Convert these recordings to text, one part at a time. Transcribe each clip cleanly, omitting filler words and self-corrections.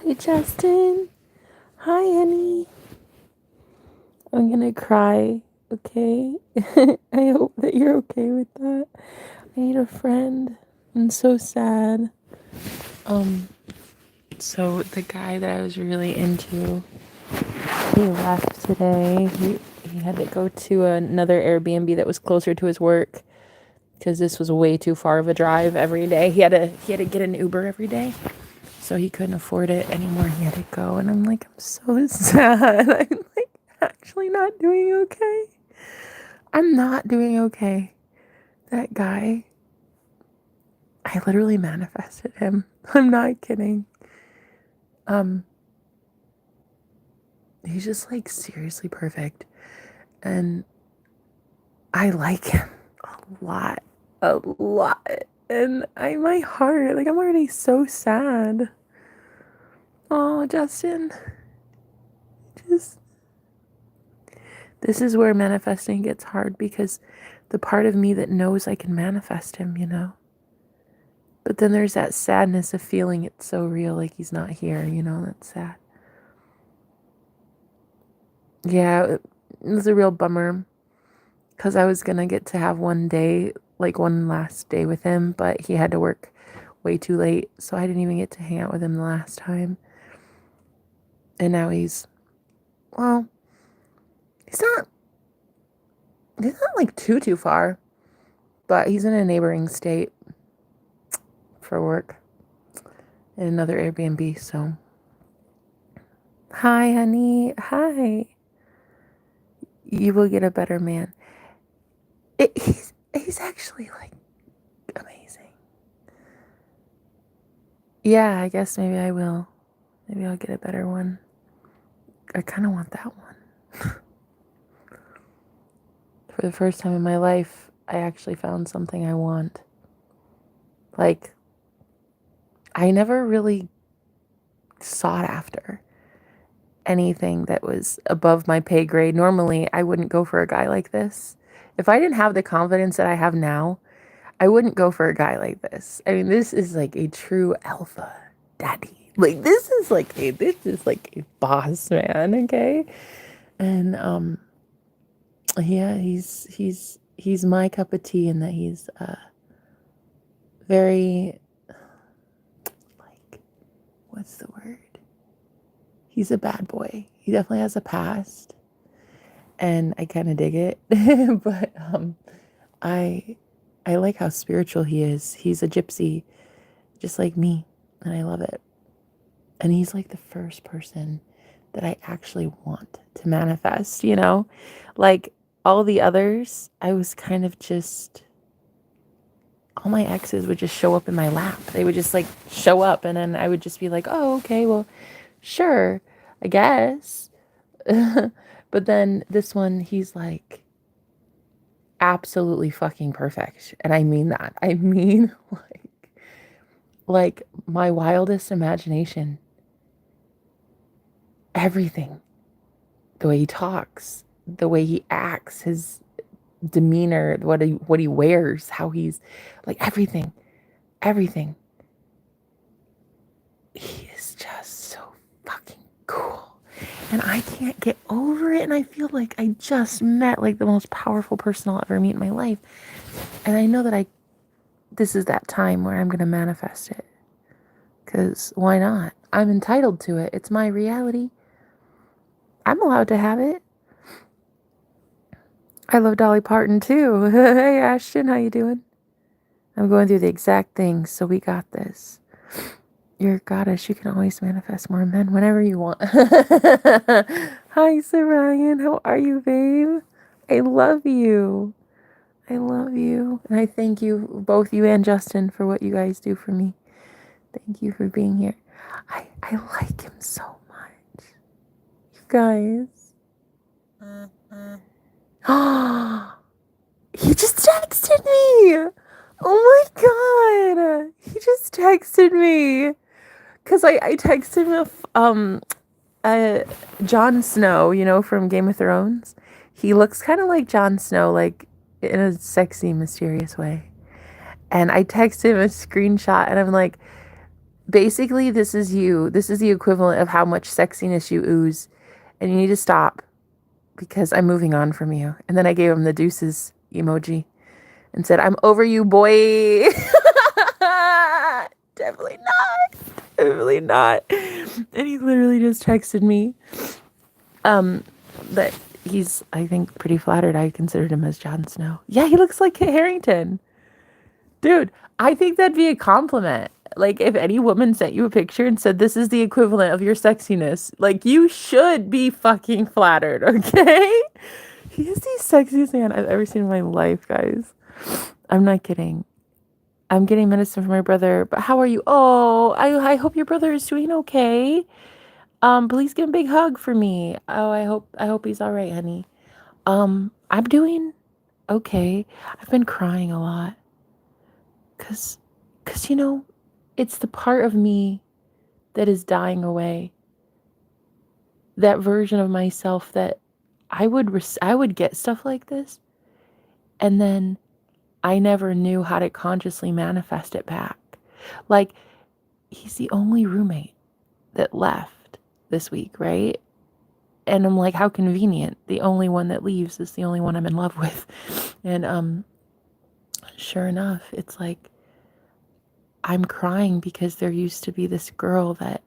Hi, Justin. Hi, honey. I'm gonna cry, okay? I hope that you're okay with that. I need a friend. I'm so sad. Um, so the guy that I was really into, he left today. He had to go to another Airbnb that was closer to his work because this was way too far of a drive every day. He had to get an Uber every day. So he couldn't afford it anymore. He had to go. And I'm like, I'm so sad. I'm like actually not doing okay. I'm not doing okay. That guy, I literally manifested him. I'm not kidding. Um, he's just like seriously perfect. And I like him a lot. A lot. And my heart, like I'm already so sad. Oh, Justin. Just This is where manifesting gets hard because the part of me that knows I can manifest him, you know? But then there's that sadness of feeling it's so real, like he's not here, you know? That's sad. Yeah, it was a real bummer because I was going to get to have one day, like one last day with him, but he had to work way too late. So I didn't even get to hang out with him the last time. And now well, he's not, he's not like too far, but he's in a neighboring state for work in another Airbnb. So, hi, honey. Hi. You will get a better man. He's actually like amazing. Yeah, I guess maybe I will. Maybe I'll get a better one. I kind of want that one. For the first time in my life, I actually found something I want. Like, I never really sought after anything that was above my pay grade. Normally, I wouldn't go for a guy like this. If I didn't have the confidence that I have now, I wouldn't go for a guy like this. I mean, this is like a true alpha daddy. Like this is like a boss man, okay? And yeah, he's my cup of tea in that he's very like what's the word? He's a bad boy. He definitely has a past, and I kind of dig it. But I I like how spiritual he is. He's a gypsy just like me, and I love it. And he's like the first person that I actually want to manifest, you know? Like all the others, I was kind of just, all my exes would just show up in my lap. They would just like show up, and then I would just be like, oh, okay, well, sure, I guess. But then this one, he's like absolutely fucking perfect. And I mean that. I mean, like my wildest imagination, everything, the way he talks, the way he acts, his demeanor, what he wears, how he's like everything. He is just so fucking cool. And I can't get over it. And I feel like I just met like the most powerful person I'll ever meet in my life. And I know that this is that time where I'm going to manifest it. Because why not? I'm entitled to it. It's my reality. I'm allowed to have it. I love Dolly Parton too. Hey Ashton, how you doing? I'm going through the exact thing, so we got this. You're a goddess. You can always manifest more men whenever you want. Hi, Sir Ryan. How are you, babe? I love you. I love you. And I thank you, both you and Justin, for what you guys do for me. Thank you for being here. I like him so much. You guys. He just texted me. Oh my god. He just texted me. Because I texted him Jon Snow, you know, from Game of Thrones. He looks kind of like Jon Snow, like in a sexy, mysterious way. And I texted him a screenshot, and I'm like, Basically, this is you. This is the equivalent of how much sexiness you ooze. And you need to stop because I'm moving on from you. And then I gave him the deuces emoji and said, I'm over you, boy. Definitely not. Definitely not. And he literally just texted me that he's, I think, pretty flattered. I considered him as Jon Snow. Yeah, he looks like Kit Harington. Dude, I think that'd be a compliment. Like, if any woman sent you a picture and said, this is the equivalent of your sexiness, like, you should be fucking flattered, okay? He is the sexiest man I've ever seen in my life, guys. I'm not kidding. I'm getting medicine for my brother, but how are you? Oh, I hope your brother is doing okay. Please give him a big hug for me. Oh, I hope he's all right, honey. I'm doing okay. I've been crying a lot. Cause you know, it's the part of me that is dying away. That version of myself that I would get stuff like this, and then I never knew how to consciously manifest it back. Like, he's the only roommate that left this week, right? And I'm like, how convenient. The only one that leaves is the only one I'm in love with. And sure enough, it's like I'm crying because there used to be this girl that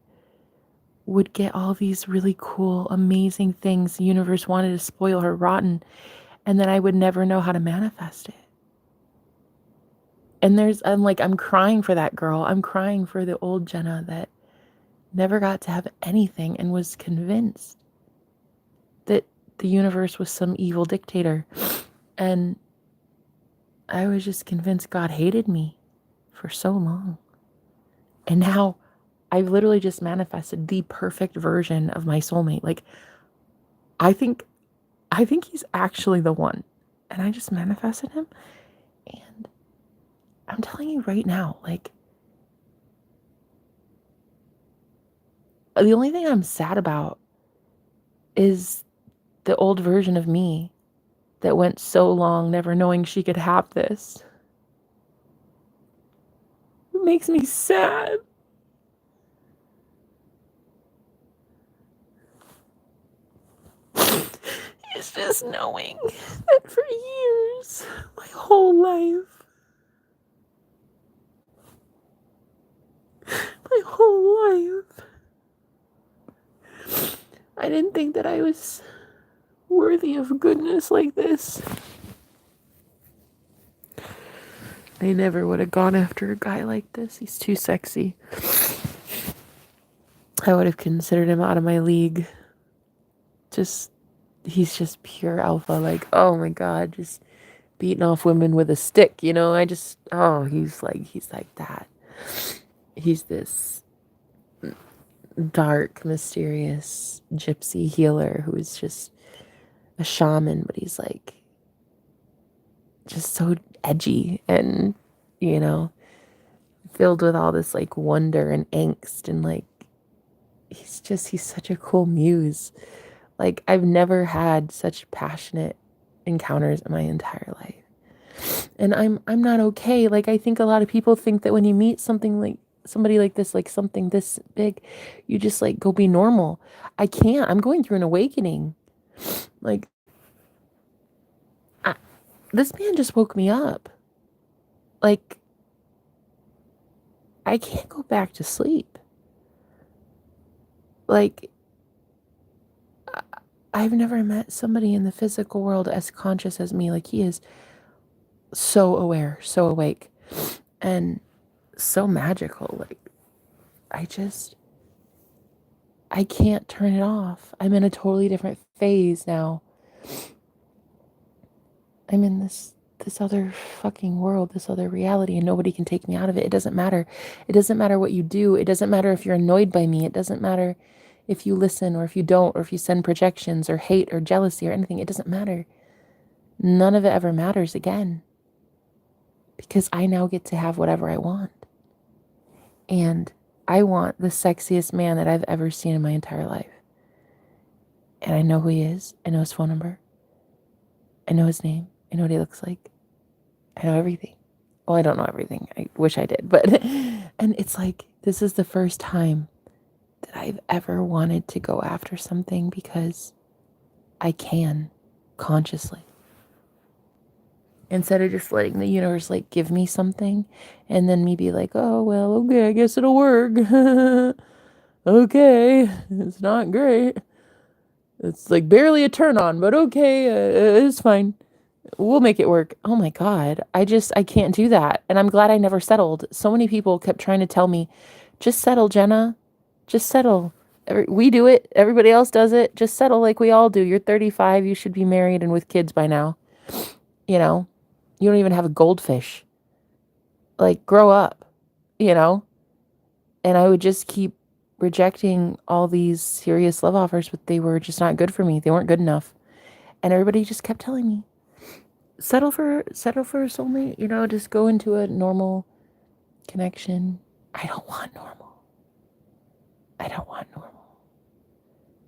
would get all these really cool, amazing things. The universe wanted to spoil her rotten, and then I would never know how to manifest it. And I'm crying for that girl. I'm crying for the old Jenna that never got to have anything and was convinced that the universe was some evil dictator. And I was just convinced God hated me for so long. And now I've literally just manifested the perfect version of my soulmate. Like, I think he's actually the one. And I just manifested him. And I'm telling you right now, like, the only thing I'm sad about is the old version of me that went so long never knowing she could have this. It makes me sad. It's just knowing that for years, my whole life, I didn't think that I was worthy of goodness like this. I never would have gone after a guy like this. He's too sexy. I would have considered him out of my league. He's just pure alpha. Like, oh my God, just beating off women with a stick, you know? He's like that. He's this dark, mysterious gypsy healer who is just a shaman, but he's like just so edgy and, you know, filled with all this like wonder and angst, and like he's such a cool muse. Like, I've never had such passionate encounters in my entire life. And I'm not okay. Like, I think a lot of people think that when you meet somebody like this, like something this big, you just like go be normal. I can't. I'm going through an awakening. Like, this man just woke me up. Like, I can't go back to sleep. Like, I've never met somebody in the physical world as conscious as me. Like, he is so aware, so awake, and so magical. Like, I can't turn it off. I'm in a totally different phase now. I'm in this other fucking world, this other reality, and nobody can take me out of it. It doesn't matter. It doesn't matter what you do. It doesn't matter if you're annoyed by me. It doesn't matter if you listen or if you don't, or if you send projections or hate or jealousy or anything. It doesn't matter. None of it ever matters again, because I now get to have whatever I want. And I want the sexiest man that I've ever seen in my entire life. And I know who he is. I know his phone number. I know his name. I know what he looks like. I know everything. Well, I don't know everything. I wish I did, but And it's like, this is the first time that I've ever wanted to go after something because I can consciously. Instead of just letting the universe like give me something and then me be like, oh, well, okay, I guess it'll work. Okay, it's not great. It's like barely a turn on, but okay, it's fine. We'll make it work. Oh my God. I can't do that. And I'm glad I never settled. So many people kept trying to tell me, just settle, Jenna. Just settle. We do it. Everybody else does it. Just settle like we all do. You're 35. You should be married and with kids by now. You know, you don't even have a goldfish. Like, grow up, you know? And I would just keep rejecting all these serious love offers, but they were just not good for me. They weren't good enough. And everybody just kept telling me, settle for a soulmate, you know, just go into a normal connection. I don't want normal. I don't want normal.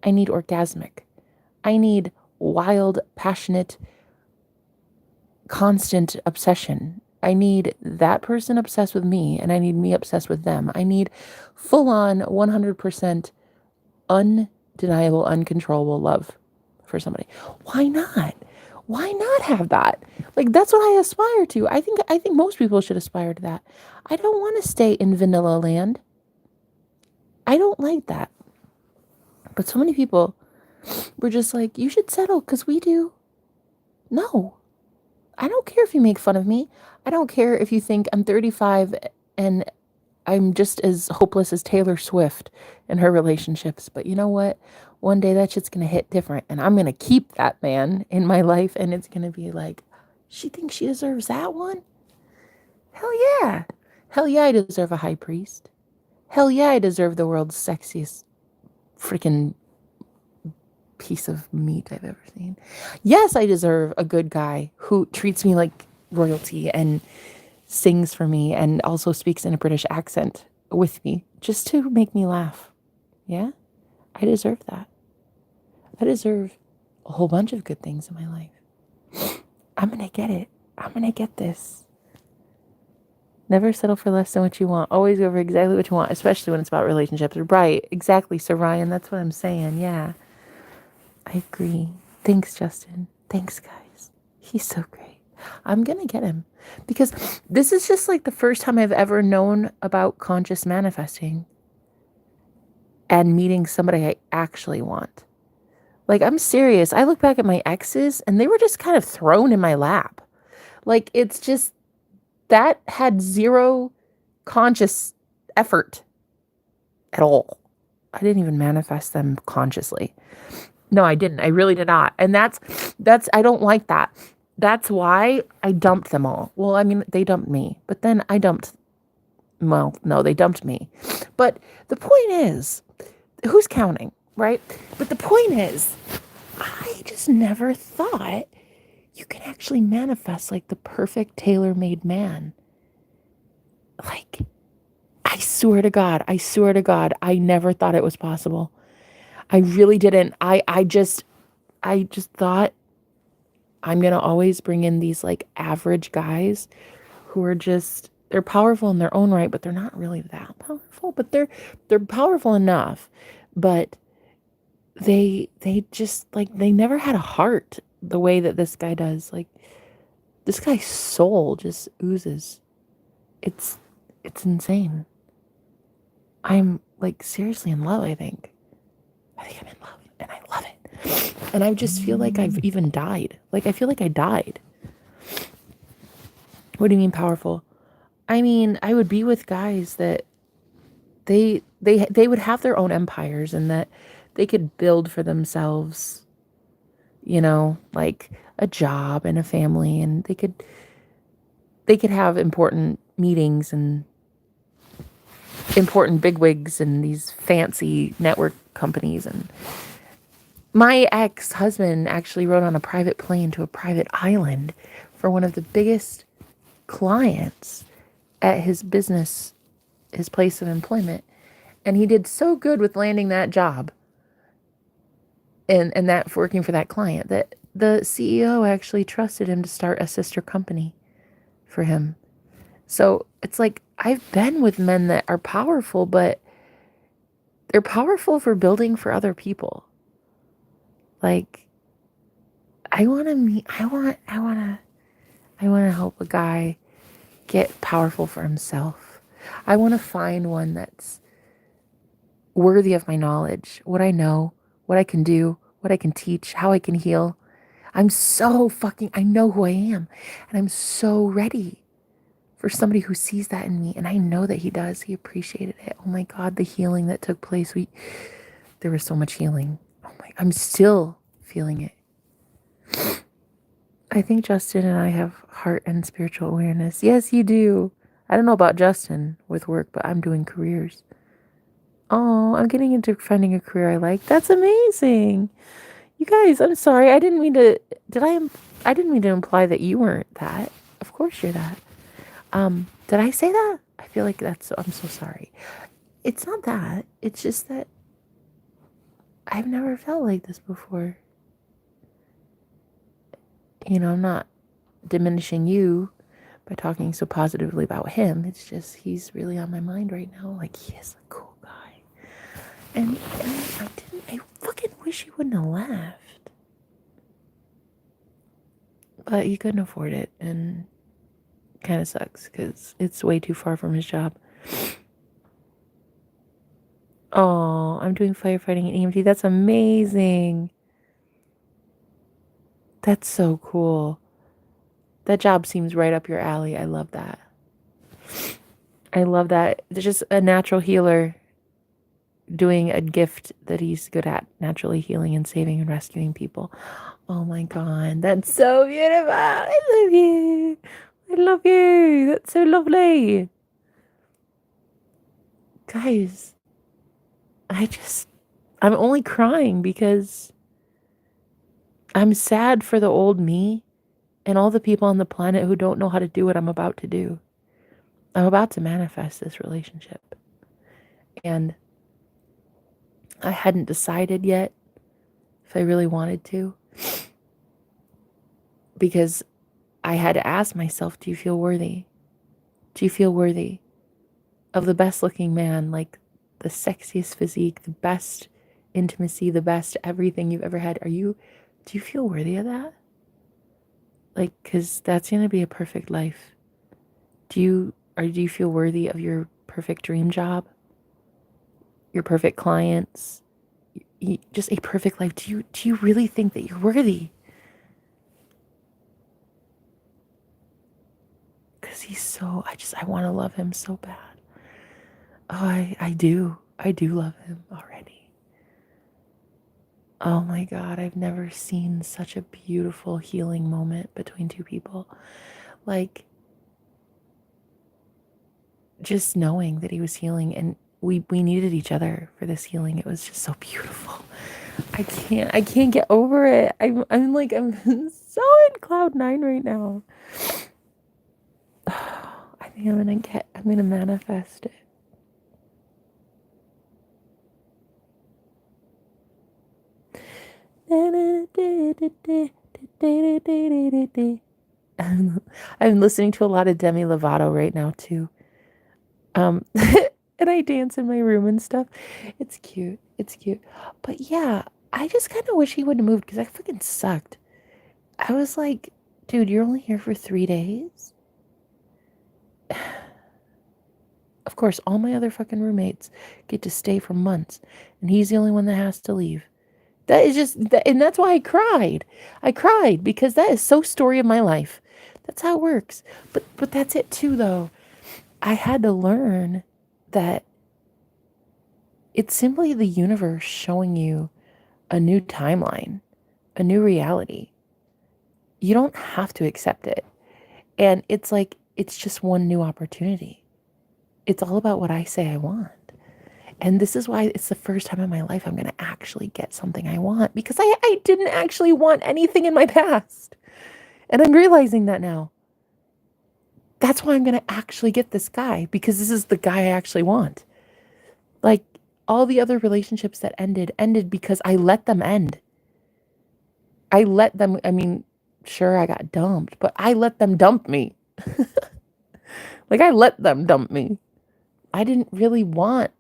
I need orgasmic. I need wild, passionate, constant obsession. I need that person obsessed with me, and I need me obsessed with them. I need full-on 100% undeniable, uncontrollable love for somebody. Why not? Why not have that? Like, that's what I aspire to. I think most people should aspire to that. I don't want to stay in vanilla land. I don't like that. But so many people were just like, you should settle because we do. No. I don't care if you make fun of me. I don't care if you think I'm 35 and I'm just as hopeless as Taylor Swift in her relationships. But you know what? One day that shit's going to hit different. And I'm going to keep that man in my life. And it's going to be like, she thinks she deserves that one? Hell yeah. Hell yeah, I deserve a high priest. Hell yeah, I deserve the world's sexiest freaking piece of meat I've ever seen. Yes, I deserve a good guy who treats me like royalty and sings for me and also speaks in a British accent with me just to make me laugh. Yeah, I deserve that. I deserve a whole bunch of good things in my life. I'm going to get it. I'm going to get this. Never settle for less than what you want. Always go for exactly what you want, especially when it's about relationships. Right. Exactly. So Ryan, that's what I'm saying. Yeah. I agree. Thanks, Justin. Thanks, guys. He's so great. I'm going to get him because this is just like the first time I've ever known about conscious manifesting and meeting somebody I actually want. Like, I'm serious. I look back at my exes and they were just kind of thrown in my lap. Like, it's just, that had zero conscious effort at all. I didn't even manifest them consciously. No, I didn't. I really did not. And that's, I don't like that. That's why I dumped them all. Well, I mean, they dumped me, but then I dumped, well, no, they dumped me. But the point is, who's counting, right? But the point is, I just never thought you can actually manifest like the perfect tailor-made man. Like, I swear to God, I never thought it was possible. I really didn't. I just thought I'm going to always bring in these like average guys who are just, they're powerful in their own right, but they're not really that powerful, but they're powerful enough. But they just like, they never had a heart the way that this guy does. Like, this guy's soul just oozes. It's insane. I'm like seriously in love, I think I'm in love and I love it. And I just feel like I've even died. Like, I feel like I died. What do you mean powerful? I mean, I would be with guys that they would have their own empires and that they could build for themselves, you know, like a job and a family, and they could have important meetings and important bigwigs and these fancy network companies. And my ex-husband actually rode on a private plane to a private island for one of the biggest clients at his business, his place of employment. And he did so good with landing that job and that working for that client that the CEO actually trusted him to start a sister company for him. So it's like, I've been with men that are powerful, but they're powerful for building for other people. Like, I want to meet, I want to help a guy get powerful for himself. I want to find one that's worthy of my knowledge, what I know, what I can do, what I can teach, how I can heal. I know who I am, and I'm so ready for somebody who sees that in me, and I know that he does. He appreciated it. Oh my God, the healing that took place. There was so much healing. Oh my, I'm still feeling it. I think Justin and I have heart and spiritual awareness. Yes, you do. I don't know about Justin with work, but I'm doing careers. Oh, I'm getting into finding a career I like. That's amazing. You guys, I'm sorry. I didn't mean to. I didn't mean to imply that you weren't that. Of course you're that. Did I say that? I feel like I'm so sorry. It's not that. It's just that I've never felt like this before. You know, I'm not diminishing you by talking so positively about him. It's just he's really on my mind right now. Like, he is a cool guy. And I fucking wish he wouldn't have left. But he couldn't afford it, and kind of sucks because it's way too far from his job. Oh, I'm doing firefighting and EMT. That's amazing. That's so cool. That job seems right up your alley. I love that. I love that. It's just a natural healer doing a gift that he's good at, naturally healing and saving and rescuing people. Oh my God. That's so beautiful. I love you. I love you. That's so lovely. Guys, I'm only crying because I'm sad for the old me and all the people on the planet who don't know how to do what I'm about to do. I'm about to manifest this relationship. And I hadn't decided yet if I really wanted to, because I had to ask myself, do you feel worthy? Do you feel worthy of the best looking man, like the sexiest physique, the best intimacy, the best everything you've ever had? Do you feel worthy of that? Like, because that's going to be a perfect life. Do you feel worthy of your perfect dream job? Your perfect clients? Just a perfect life? Do you really think that you're worthy? Because I want to love him so bad. Oh, I do love him already. Oh my God, I've never seen such a beautiful healing moment between two people. Like, just knowing that he was healing, and we needed each other for this healing. It was just so beautiful. I can't get over it. I'm so in cloud 9 right now. I think I'm gonna manifest it. I'm listening to a lot of Demi Lovato right now too. And I dance in my room and stuff. It's cute. It's cute. But yeah, I just kind of wish he wouldn't have moved because I fucking sucked. I was like, dude, you're only here for 3 days? Of course, all my other fucking roommates get to stay for months, and he's the only one that has to leave. That is just, and that's why I cried. I cried because that is so story of my life. That's how it works. But that's it too, though. I had to learn that it's simply the universe showing you a new timeline, a new reality. You don't have to accept it. And it's like, it's just one new opportunity. It's all about what I say I want. And this is why it's the first time in my life I'm going to actually get something I want, because I didn't actually want anything in my past. And I'm realizing that now. That's why I'm going to actually get this guy, because this is the guy I actually want. Like, all the other relationships that ended because I let them end. I mean, sure, I got dumped, but I let them dump me. Like, I let them dump me. I didn't really want,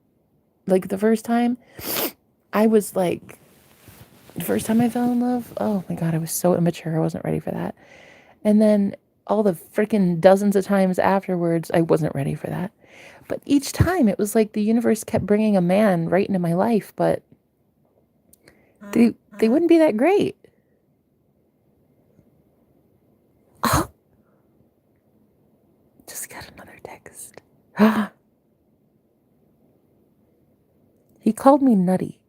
like, the first time I was like, the first time I fell in love, oh my God, I was so immature. I wasn't ready for that. And then all the freaking dozens of times afterwards, I wasn't ready for that. But each time it was like the universe kept bringing a man right into my life, but they wouldn't be that great. Oh, just got another text. He called me nutty.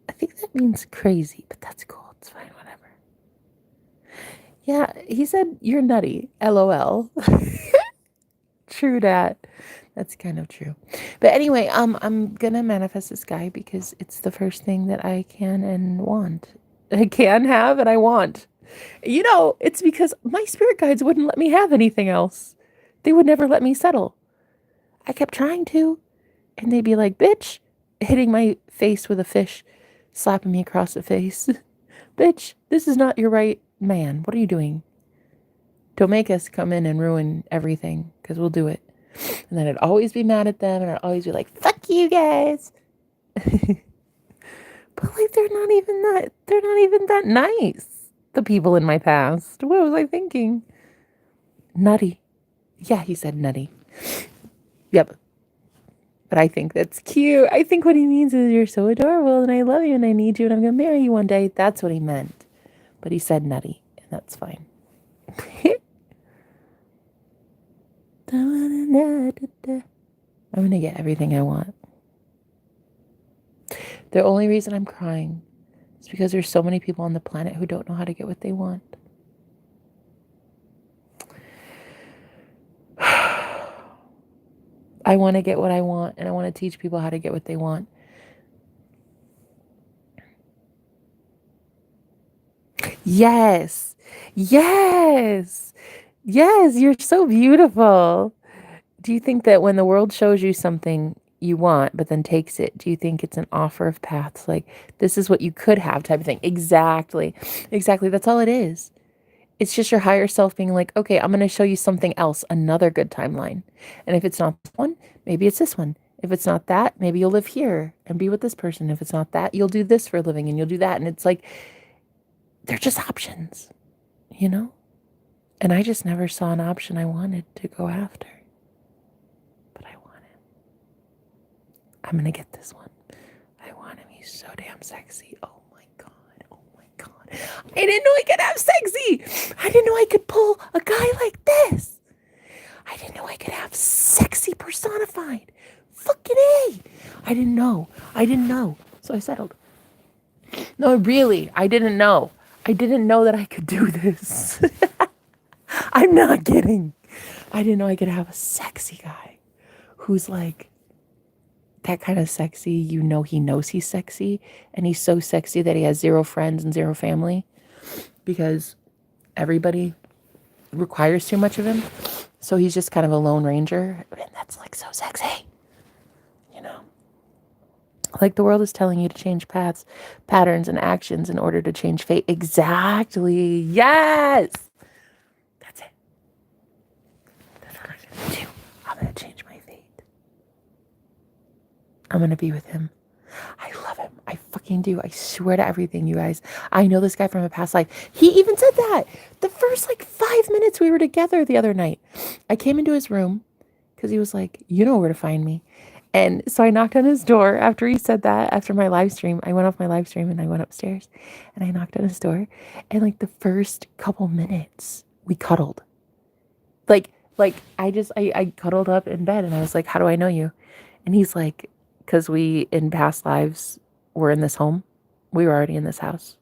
I think that means crazy, but that's cool. It's fine, whatever. Yeah, he said you're nutty. LOL. True that. That's kind of true. But anyway, I'm gonna manifest this guy because it's the first thing that I can and want. I can have and I want. You know, it's because my spirit guides wouldn't let me have anything else. They would never let me settle. I kept trying to, and they'd be like, bitch, hitting my face with a fish, slapping me across the face. Bitch, this is not your right man. What are you doing? Don't make us come in and ruin everything, because we'll do it. And then I'd always be mad at them, and I'd always be like, fuck you guys. But like, they're not even that nice. The people in my past. What was I thinking? Nutty. Yeah, he said nutty. Yep. But I think that's cute. I think what he means is you're so adorable and I love you and I need you and I'm going to marry you one day. That's what he meant. But he said nutty, and that's fine. I'm going to get everything I want. The only reason I'm crying is because there's so many people on the planet who don't know how to get what they want. I want to get what I want, and I want to teach people how to get what they want. Yes. Yes. Yes, you're so beautiful. Do you think that when the world shows you something you want, but then takes it, do you think it's an offer of paths? Like, this is what you could have type of thing. Exactly. Exactly. That's all it is. It's just your higher self being like, okay, I'm going to show you something else, another good timeline. And if it's not this one, maybe it's this one. If it's not that, maybe you'll live here and be with this person. If it's not that, you'll do this for a living and you'll do that. And it's like, they're just options, you know? And I just never saw an option I wanted to go after. But I want him. I'm going to get this one. I want him. He's so damn sexy. Oh my God. Oh my God. I didn't know I could have sexy. I didn't know I could pull a guy like this. I didn't know I could have sexy personified. Fucking A. I didn't know. So I settled. No, really, I didn't know. I didn't know that I could do this. I'm not kidding. I didn't know I could have a sexy guy who's like that kind of sexy. You know, he knows he's sexy, and he's so sexy that he has 0 friends and 0 family because everybody requires too much of him. So he's just kind of a lone ranger, and that's like so sexy, you know? Like the world is telling you to change paths, patterns, and actions in order to change fate. Exactly. Yes. That's it. That's what I'm going to do. I'm going to change my fate. I'm going to be with him. I love him. I fucking do. I swear to everything, you guys. I know this guy from a past life. He even said that. The first 5 minutes we were together the other night. I came into his room because he was like, you know where to find me. And so I knocked on his door after he said that, after my live stream. I went off my live stream and I went upstairs and I knocked on his door. And the first couple minutes we cuddled. I cuddled up in bed and I was like, how do I know you? And he's like, because we in past lives were in this home. We were already in this house.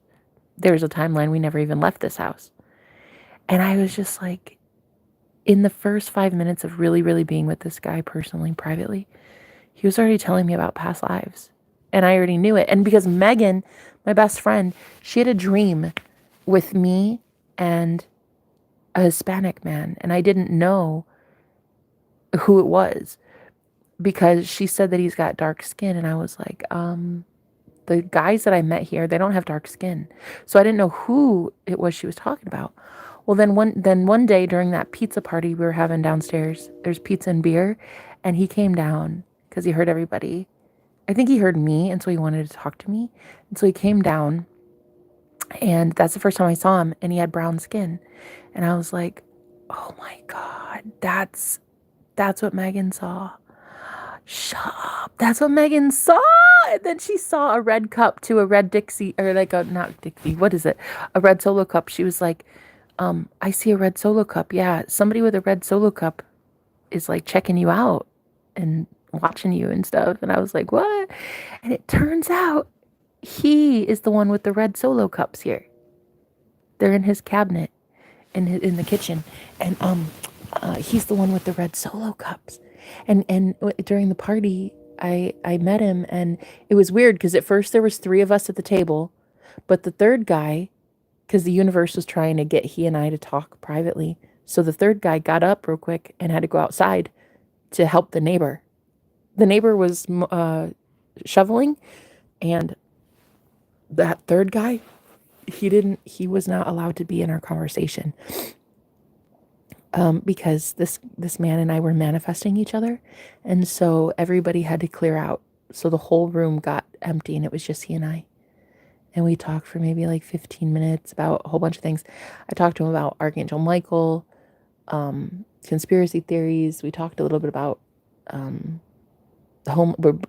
There was a timeline we never even left this house. And I was just like, in the first 5 minutes of really, really being with this guy personally, privately, he was already telling me about past lives. And I already knew it. And because Megan, my best friend, she had a dream with me and a Hispanic man. And I didn't know who it was because she said that he's got dark skin. And I was like, the guys that I met here, they don't have dark skin. So I didn't know who it was she was talking about. Well, then one day during that pizza party we were having downstairs, there's pizza and beer, and he came down because he heard everybody. I think he heard me, and so he wanted to talk to me. And so he came down, and that's the first time I saw him, and he had brown skin. And I was like, "Oh my God, that's what Megan saw. Shut up. That's what Megan saw." And then she saw a red cup to a red Dixie, or like a, not Dixie, what is it? A red Solo cup. She was like, I see a red Solo cup. Yeah, somebody with a red Solo cup is like checking you out and watching you and stuff. And I was like, what? And it turns out he is the one with the red Solo cups here. They're in his cabinet in the kitchen. And he's the one with the red Solo cups. And during the party, I met him, and it was weird because at first there was 3 of us at the table, but the third guy, because the universe was trying to get he and I to talk privately, so the third guy got up real quick and had to go outside to help the neighbor. The neighbor was shoveling, and that third guy, he was not allowed to be in our conversation. Because this man and I were manifesting each other, and so everybody had to clear out. So the whole room got empty, and it was just he and I. And we talked for maybe like 15 minutes about a whole bunch of things. I talked to him about Archangel Michael, conspiracy theories. We talked a little bit about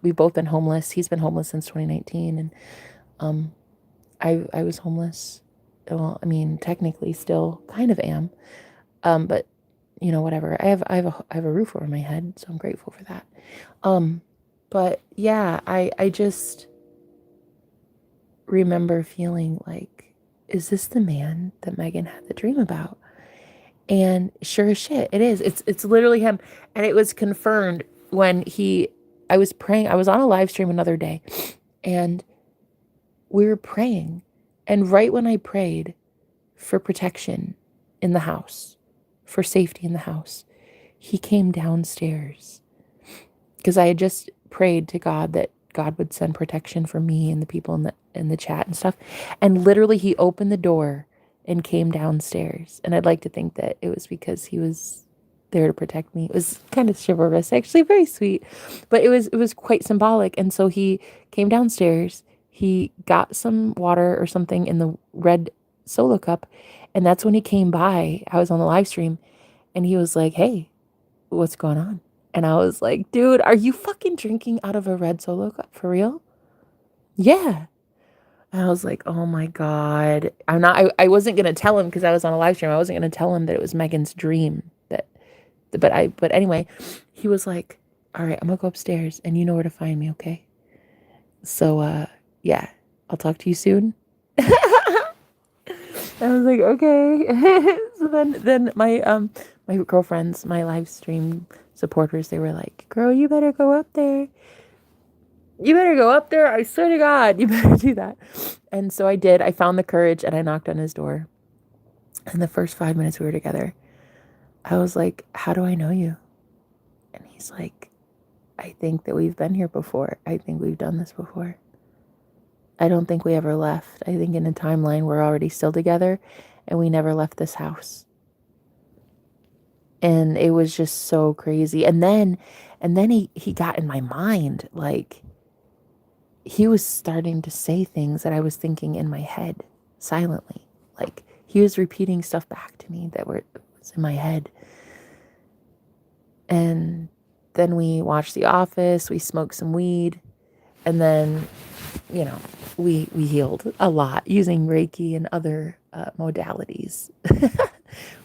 we've both been homeless. He's been homeless since 2019, and I was homeless. Well, I mean, technically still kind of am, but you know, whatever. I have a roof over my head, so I'm grateful for that. But yeah, I just remember feeling like, is this the man that Megan had the dream about? And sure as shit, it is. It's literally him. And it was confirmed when I was praying. I was on a live stream another day, and we were praying. And right when I prayed for protection in the house, for safety in the house, he came downstairs, because I had just prayed to God that God would send protection for me and the people in the chat and stuff. And literally he opened the door and came downstairs. And I'd like to think that it was because he was there to protect me. It was kind of chivalrous, actually, very sweet, but it was quite symbolic. And so he came downstairs, he got some water or something in the red Solo cup, and that's when he came by. I was on the live stream, and he was like, "Hey, what's going on?" And I was like, "Dude, are you fucking drinking out of a red Solo cup for real?" "Yeah." And I was like, "Oh my God." I wasn't going to tell him because I was on a live stream. I wasn't going to tell him that it was Megan's dream, but anyway, he was like, "All right, I'm going to go upstairs, and you know where to find me, okay?" So, yeah, I'll talk to you soon. I was like, okay. So then my girlfriends, my live stream supporters, they were like, "Girl, you better go up there. You better go up there. I swear to God, you better do that." And so I did. I found the courage, and I knocked on his door. And the first 5 minutes we were together, I was like, "How do I know you?" And he's like, "I think that we've been here before. I think we've done this before. I don't think we ever left. I think in a timeline we're already still together, and we never left this house." And it was just so crazy. And then he got in my mind. Like, he was starting to say things that I was thinking in my head silently. Like, he was repeating stuff back to me that was in my head. And then we watched The Office, we smoked some weed, and then, you know, we healed a lot using Reiki and other modalities.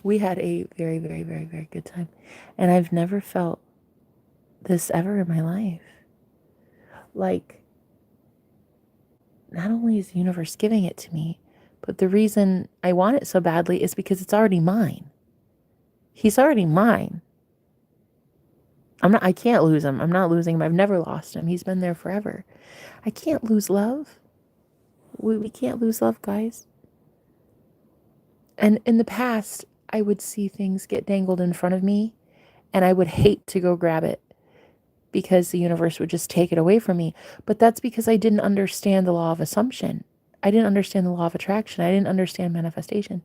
We had a very, very, very, very good time. And I've never felt this ever in my life. Like, not only is the universe giving it to me, but the reason I want it so badly is because it's already mine. He's already mine. I can't lose him. I'm not losing him. I've never lost him. He's been there forever. I can't lose love. We can't lose love, guys. And in the past, I would see things get dangled in front of me, and I would hate to go grab it because the universe would just take it away from me. But that's because I didn't understand the law of assumption. I didn't understand the law of attraction. I didn't understand manifestation.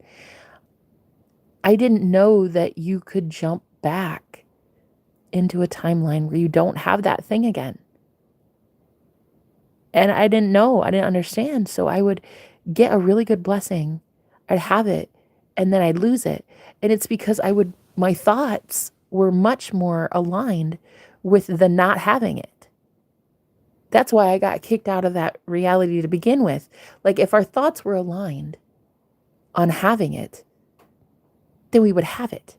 I didn't know that you could jump back into a timeline where you don't have that thing again. And I didn't know, I didn't understand. So I would get a really good blessing, I'd have it, and then I'd lose it. And it's because my thoughts were much more aligned with the not having it. That's why I got kicked out of that reality to begin with. Like, if our thoughts were aligned on having it, then we would have it.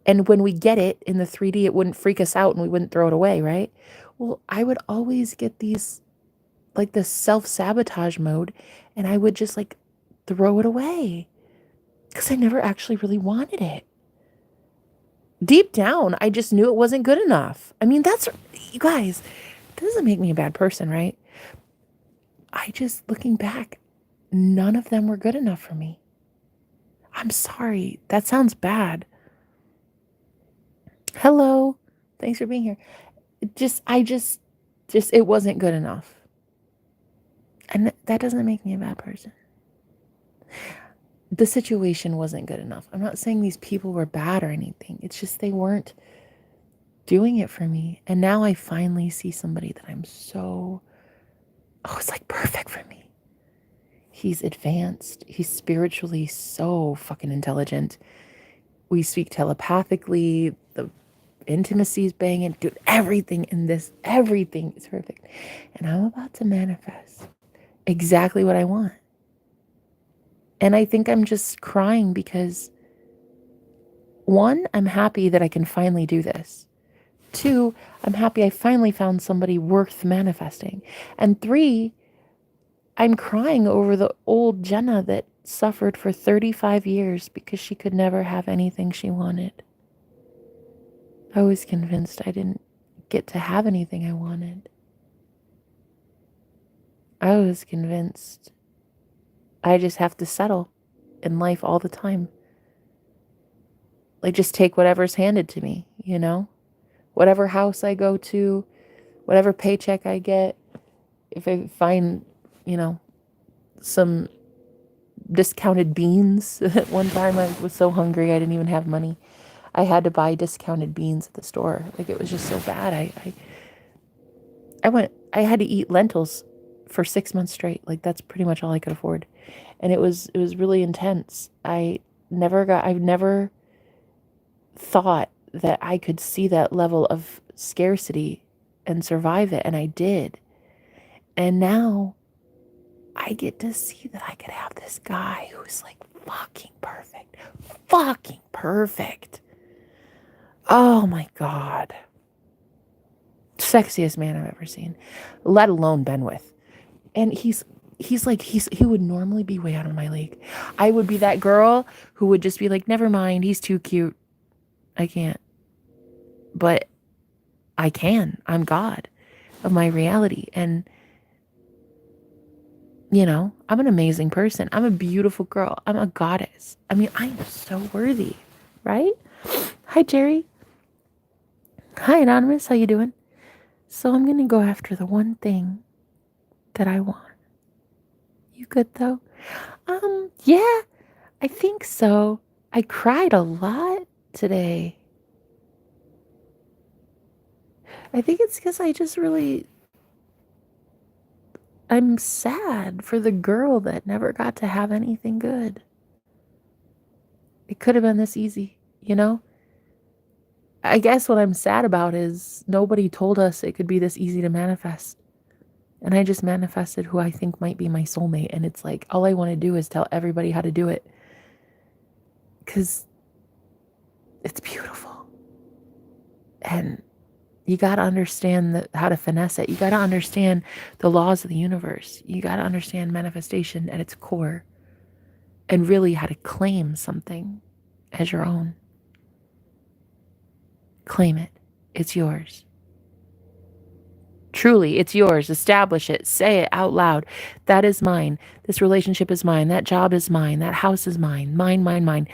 And when we get it in the 3D, it wouldn't freak us out and we wouldn't throw it away, right? Well, I would always get these, like, this self-sabotage mode, and I would just like throw it away because I never actually really wanted it. Deep down, I just knew it wasn't good enough. I mean, that's, you guys, that doesn't make me a bad person, right? I just, looking back, none of them were good enough for me. I'm sorry. That sounds bad. Hello. Thanks for being here. It wasn't good enough. And that doesn't make me a bad person. The situation wasn't good enough. I'm not saying these people were bad or anything. It's just they weren't doing it for me. And now I finally see somebody that it's like perfect for me. He's advanced. He's spiritually so fucking intelligent. We speak telepathically. The intimacy is banging. Dude, everything is perfect. And I'm about to manifest exactly what I want. And I think I'm just crying because, one, I'm happy that I can finally do this. Two, I'm happy I finally found somebody worth manifesting. And three, I'm crying over the old Jenna that suffered for 35 years because she could never have anything she wanted. I was convinced I didn't get to have anything I wanted. I was convinced I just have to settle in life all the time. Like, just take whatever's handed to me, you know? Whatever house I go to, whatever paycheck I get, if I find, some discounted beans. One time I was so hungry I didn't even have money. I had to buy discounted beans at the store. Like, it was just so bad. I had to eat lentils for 6 months straight. Like, that's pretty much all I could afford. And it was really intense. I've never thought that I could see that level of scarcity and survive it. And I did. And now I get to see that I could have this guy who's like fucking perfect. Fucking perfect. Oh my God. Sexiest man I've ever seen, let alone been with. And he would normally be way out of my league. I would be that girl who would just be like, never mind, he's too cute. I can't. But I can. I'm God of my reality. And, I'm an amazing person. I'm a beautiful girl. I'm a goddess. I mean, I am so worthy, right? Hi, Jerry. Hi, Anonymous. How you doing? So I'm going to go after the one thing that I want. You good, though? Yeah, I think so. I cried a lot today. I think it's because I'm sad for the girl that never got to have anything good. It could have been this easy, I guess what I'm sad about is nobody told us it could be this easy to manifest. And I just manifested who I think might be my soulmate. And it's like, all I want to do is tell everybody how to do it. Because it's beautiful. And you got to understand how to finesse it. You got to understand the laws of the universe. You got to understand manifestation at its core. And really how to claim something as your own. Claim it. It's yours. Truly, it's yours. Establish it. Say it out loud. That is mine. This relationship is mine. That job is mine. That house is mine. Mine, mine, mine.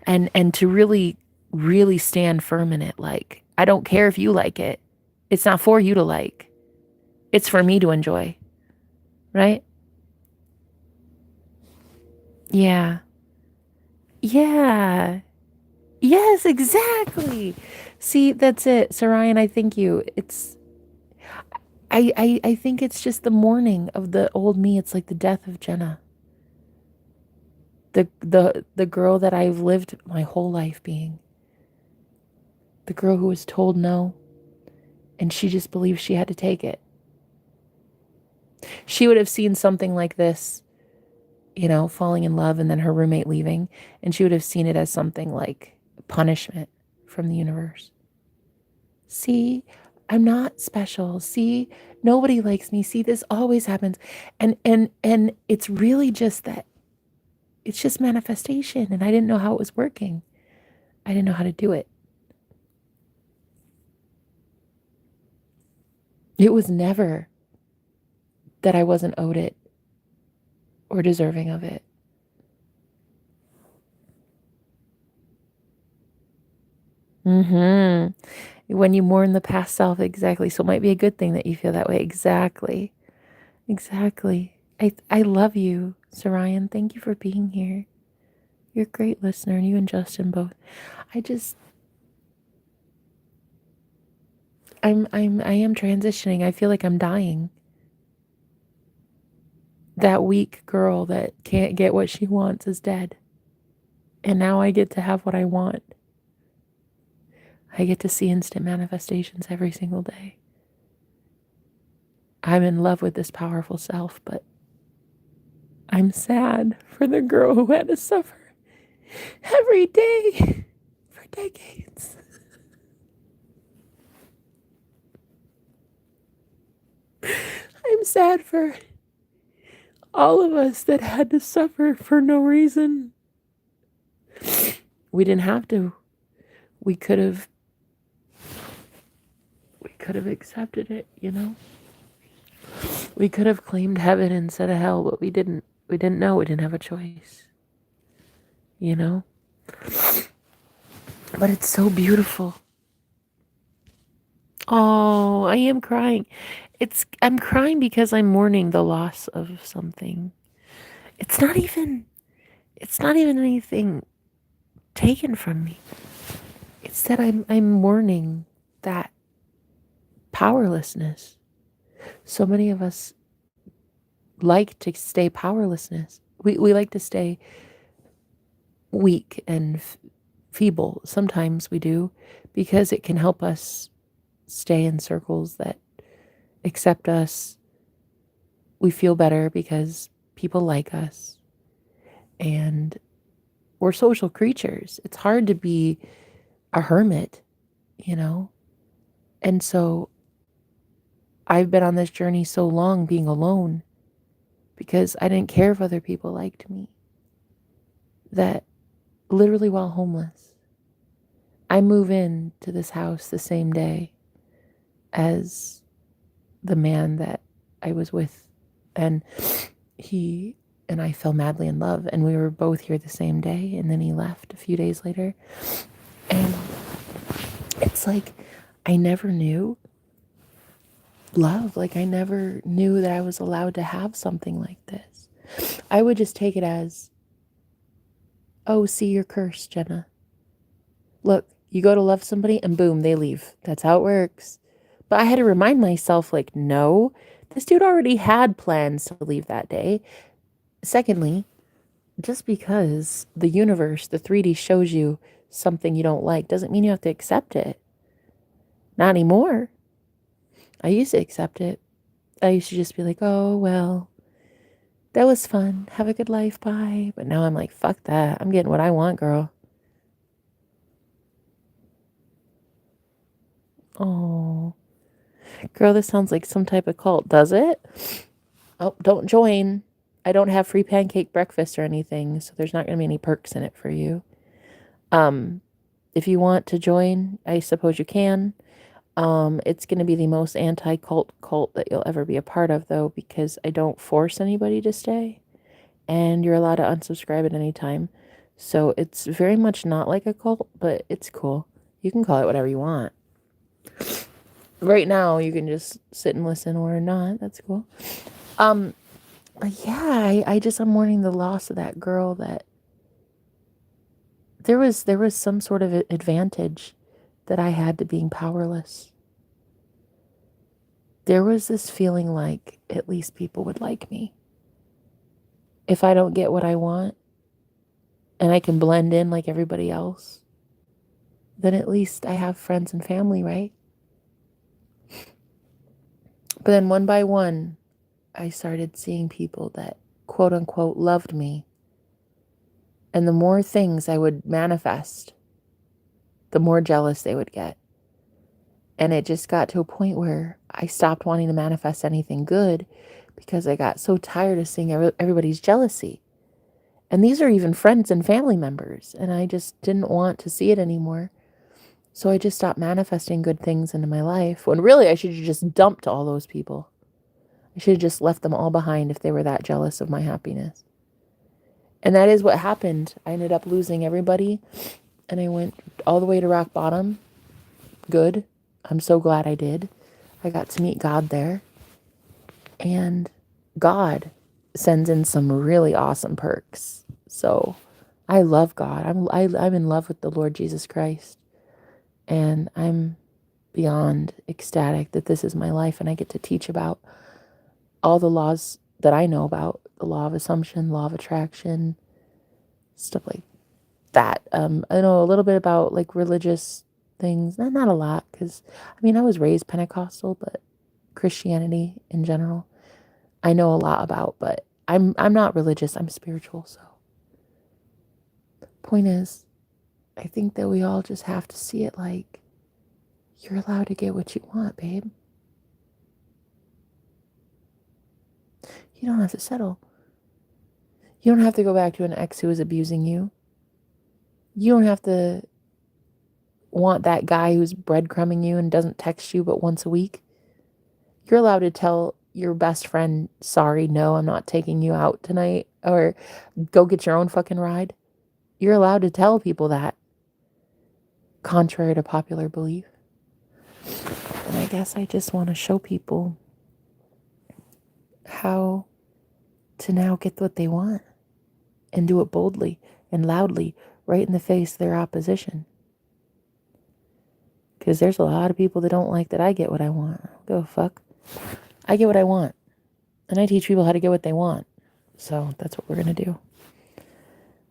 And to really, really stand firm in it. Like, I don't care if you like it. It's not for you to like. It's for me to enjoy. Right? Yeah. Yeah. Yes, exactly. See, that's it. Sarayan, I thank you. I think it's just the mourning of the old me. It's like the death of Jenna. The girl that I've lived my whole life being. The girl who was told no, and she just believed she had to take it. She would have seen something like this, falling in love and then her roommate leaving, and she would have seen it as something like punishment from the universe. See, I'm not special. See, nobody likes me. See, this always happens. And it's really just that it's just manifestation, and I didn't know how it was working. I didn't know how to do it. It was never that I wasn't owed it or deserving of it. Mhm. When you mourn the past self, exactly. So it might be a good thing that you feel that way. Exactly. Exactly. I love you, Sarayan. Thank you for being here. You're a great listener, and you and Justin both. I just I am transitioning. I feel like I'm dying. That weak girl that can't get what she wants is dead. And now I get to have what I want. I get to see instant manifestations every single day. I'm in love with this powerful self, but I'm sad for the girl who had to suffer every day for decades. I'm sad for all of us that had to suffer for no reason. We didn't have to. We could have accepted it, We could have claimed heaven instead of hell, but we didn't. We didn't know. We didn't have a choice, you know? But it's so beautiful. Oh, I am crying. I'm crying because I'm mourning the loss of something. It's not even it's not even anything taken from me. It's that I'm mourning that powerlessness. So many of us like to stay powerlessness. We like to stay weak and feeble. Sometimes we do because it can help us stay in circles that accept us. We feel better because people like us, and we're social creatures. It's hard to be a hermit, you know? And so I've been on this journey so long being alone because I didn't care if other people liked me, that literally while homeless, I move in to this house the same day as the man that I was with, and he and I fell madly in love, and we were both here the same day, and then he left a few days later. And it's like I never knew love. Like I never knew that I was allowed to have something like this. I would just take it as, oh, see, you're cursed, Jenna. Look, you go to love somebody and boom, they leave. That's how it works. But I had to remind myself, like, no, this dude already had plans to leave that day. Secondly, just because the universe, the 3D shows you something you don't like doesn't mean you have to accept it. Not anymore. I used to accept it. I used to just be like, oh, well, that was fun. Have a good life. Bye. But now I'm like, fuck that. I'm getting what I want, girl. Oh, girl, this sounds like some type of cult. Does it? Oh, don't join. I don't have free pancake breakfast or anything, so there's not going to be any perks in it for you. Um, if you want to join, I suppose you can. It's going to be the most anti-cult cult that you'll ever be a part of, though, because I don't force anybody to stay, and you're allowed to unsubscribe at any time. So it's very much not like a cult, but it's cool. You can call it whatever you want. Right now, you can just sit and listen or not. That's cool. But yeah, I'm mourning the loss of that girl that there was some sort of advantage that I had to being powerless. There was this feeling like at least people would like me. If I don't get what I want and I can blend in like everybody else, then at least I have friends and family, right? But then one by one, I started seeing people that quote unquote loved me. And the more things I would manifest, the more jealous they would get. And it just got to a point where I stopped wanting to manifest anything good because I got so tired of seeing everybody's jealousy. And these are even friends and family members. And I just didn't want to see it anymore. So I just stopped manifesting good things into my life, when really I should have just dumped all those people. I should have just left them all behind if they were that jealous of my happiness. And that is what happened. I ended up losing everybody, and I went all the way to rock bottom. Good. I'm so glad I did. I got to meet God there. And God sends in some really awesome perks. So I love God. I'm in love with the Lord Jesus Christ. And I'm beyond ecstatic that this is my life and I get to teach about all the laws that I know about, the law of assumption, law of attraction, stuff like that. I know a little bit about like religious things, not a lot, because I mean I was raised Pentecostal, but Christianity in general I know a lot about, but I'm not religious, I'm spiritual. So point is, I think that we all just have to see it like you're allowed to get what you want, babe. You don't have to settle. You don't have to go back to an ex who is abusing you. You don't have to want that guy who's breadcrumbing you and doesn't text you but once a week. You're allowed to tell your best friend, sorry, no, I'm not taking you out tonight, or go get your own fucking ride. You're allowed to tell people that, contrary to popular belief. And I guess I just want to show people how to now get what they want and do it boldly and loudly right in the face of their opposition. Because there's a lot of people that don't like that I get what I want. I don't give a fuck. I get what I want. And I teach people how to get what they want. So that's what we're going to do.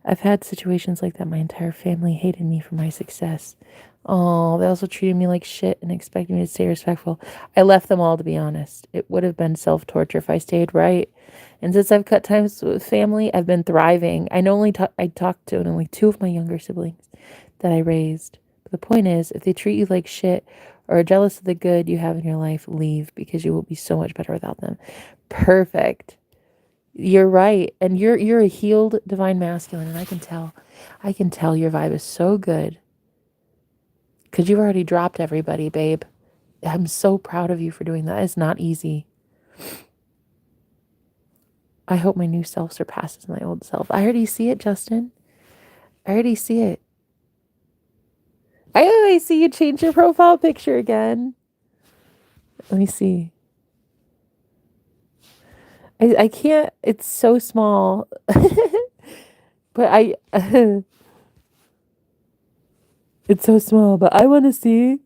I've had situations like that. My entire family hated me for my success. Oh, they also treated me like shit and expected me to stay respectful. I left them all, to be honest. It would have been self-torture if I stayed, right? And since I've cut times with family, I've been thriving. I talked to only 2 of my younger siblings that I raised. But the point is, if they treat you like shit or are jealous of the good you have in your life, leave, because you will be so much better without them. Perfect. You're right. And you're a healed divine masculine, and I can tell. I can tell your vibe is so good. Because you've already dropped everybody, babe. I'm so proud of you for doing that. It's not easy. I hope my new self surpasses my old self. I already see it, Justin. I already see it. I see you change your profile picture again. Let me see. I can't. It's so small. But it's so small, but I want to see.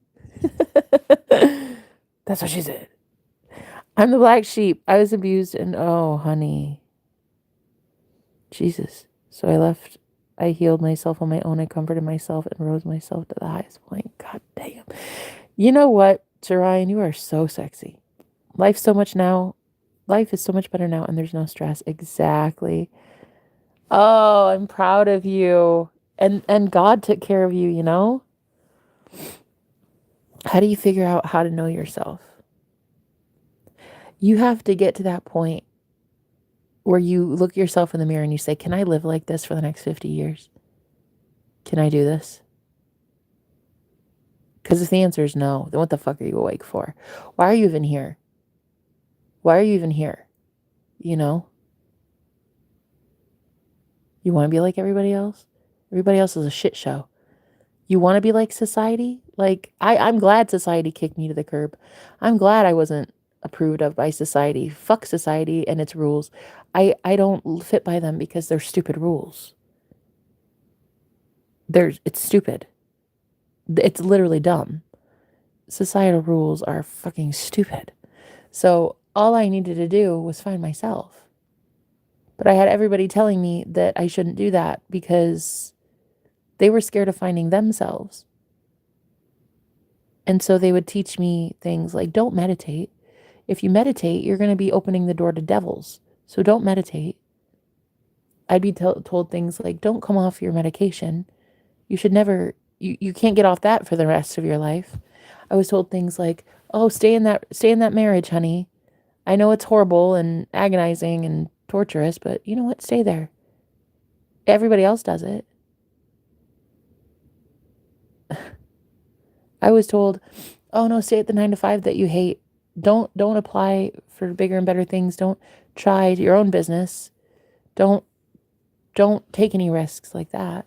That's what she said. I'm the black sheep. I was abused and oh, honey. Jesus. So I left. I healed myself on my own. I comforted myself and rose myself to the highest point. God damn. You know what, Jarian? You are so sexy. Life is so much better now and there's no stress. Exactly. Oh, I'm proud of you. And God took care of you, you know? How do you figure out how to know yourself? You have to get to that point where you look yourself in the mirror and you say, can I live like this for the next 50 years? Can I do this? Because if the answer is no, then what the fuck are you awake for? Why are you even here? Why are you even here? You know? You want to be like everybody else? Everybody else is a shit show. You want to be like society? Like, I'm glad society kicked me to the curb. I'm glad I wasn't approved of by society. Fuck society and its rules. I don't fit by them because they're stupid rules. It's stupid. It's literally dumb. Societal rules are fucking stupid. So all I needed to do was find myself. But I had everybody telling me that I shouldn't do that because they were scared of finding themselves. And so they would teach me things like, don't meditate. If you meditate, you're going to be opening the door to devils. So don't meditate. I'd be told things like, don't come off your medication. You should never, you can't get off that for the rest of your life. I was told things like, oh, stay in that marriage, honey. I know it's horrible and agonizing and torturous, but you know what? Stay there. Everybody else does it. I was told, oh no, stay at the 9 to 5 that you hate. Don't apply for bigger and better things. Don't try your own business. Don't take any risks like that.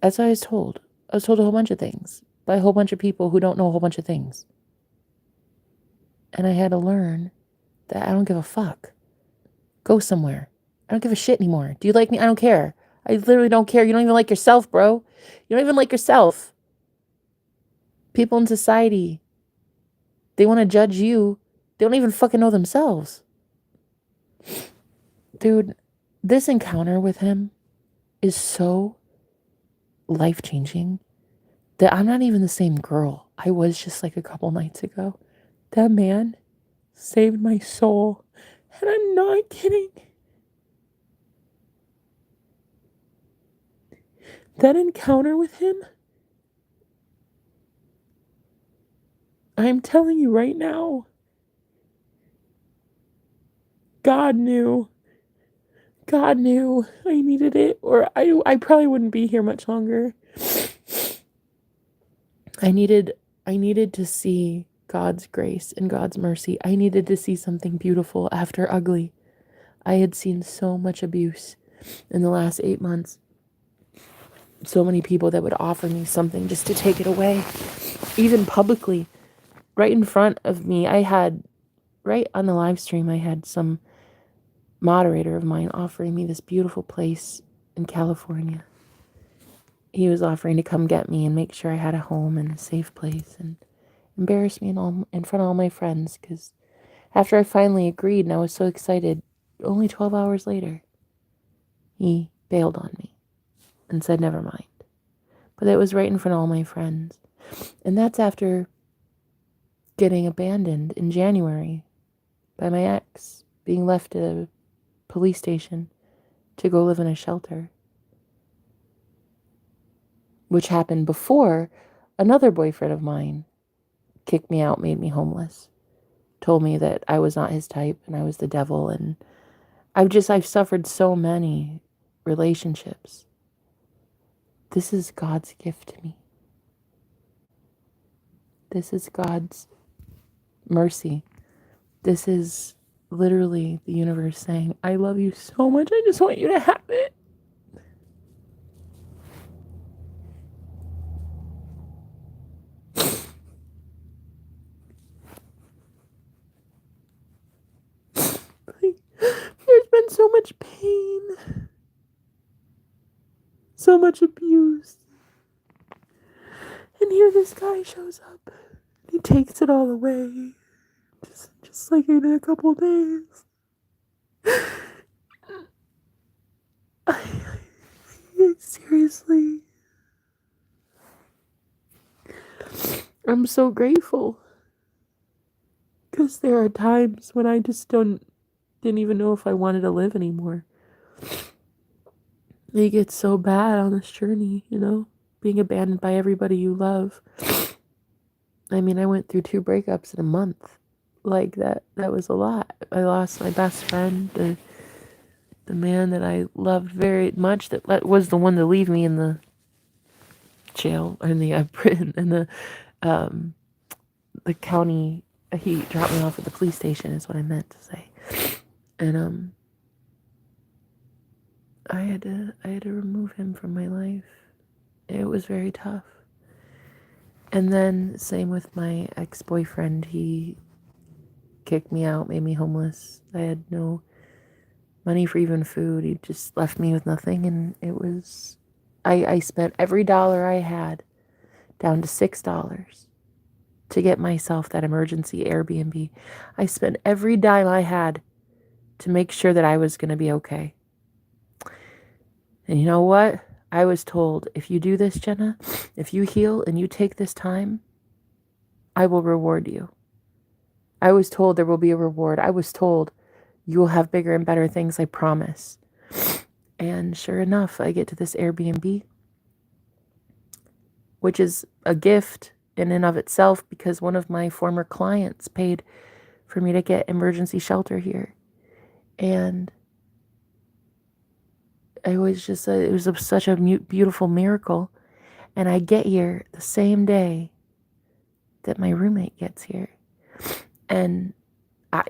That's what I was told. I was told a whole bunch of things by a whole bunch of people who don't know a whole bunch of things. And I had to learn that I don't give a fuck. Go somewhere. I don't give a shit anymore. Do you like me? I don't care. I literally don't care. You don't even like yourself, bro. You don't even like yourself. People in society, they want to judge you. They don't even fucking know themselves. Dude, this encounter with him is so life-changing that I'm not even the same girl I was just like a couple nights ago. That man saved my soul. And I'm not kidding. That encounter with him, I'm telling you right now, God knew. God knew I needed it, or I probably wouldn't be here much longer. I needed to see God's grace and God's mercy. I needed to see something beautiful after ugly. I had seen so much abuse in the last 8 months. So many people that would offer me something just to take it away. Even publicly, right in front of me, right on the live stream, I had some moderator of mine offering me this beautiful place in California. He was offering to come get me and make sure I had a home and a safe place and embarrass me in front of all my friends, because after I finally agreed and I was so excited, only 12 hours later, he bailed on me and said, never mind. But it was right in front of all my friends. And that's after getting abandoned in January by my ex, being left at a police station to go live in a shelter, which happened before another boyfriend of mine kicked me out, made me homeless, told me that I was not his type and I was the devil. And I've suffered so many relationships. This is God's gift to me. This is God's mercy. This is literally the universe saying, I love you so much. I just want you to have it. There's been so much pain, so much abuse. And here this guy shows up. He takes it all away. Just like in a couple days. Seriously. I'm so grateful. Because there are times when I just didn't even know if I wanted to live anymore. It gets so bad on this journey, being abandoned by everybody you love. I mean, I went through 2 breakups in a month. Like that was a lot. I lost my best friend, the man that I loved very much, that was the one to leave me in the jail, or in the prison, in the county. He dropped me off at the police station, is what I meant to say. And I had to remove him from my life. It was very tough. And then same with my ex-boyfriend. He kicked me out, made me homeless. I had no money for even food. He just left me with nothing. And it was, I spent every dollar I had down to $6 to get myself that emergency Airbnb. I spent every dime I had to make sure that I was going to be okay. And you know what? I was told, if you do this, Jenna, if you heal and you take this time, I will reward you. I was told there will be a reward. I was told you will have bigger and better things, I promise. And sure enough, I get to this Airbnb, which is a gift in and of itself because one of my former clients paid for me to get emergency shelter here. And it was just, such a beautiful miracle. And I get here the same day that my roommate gets here. And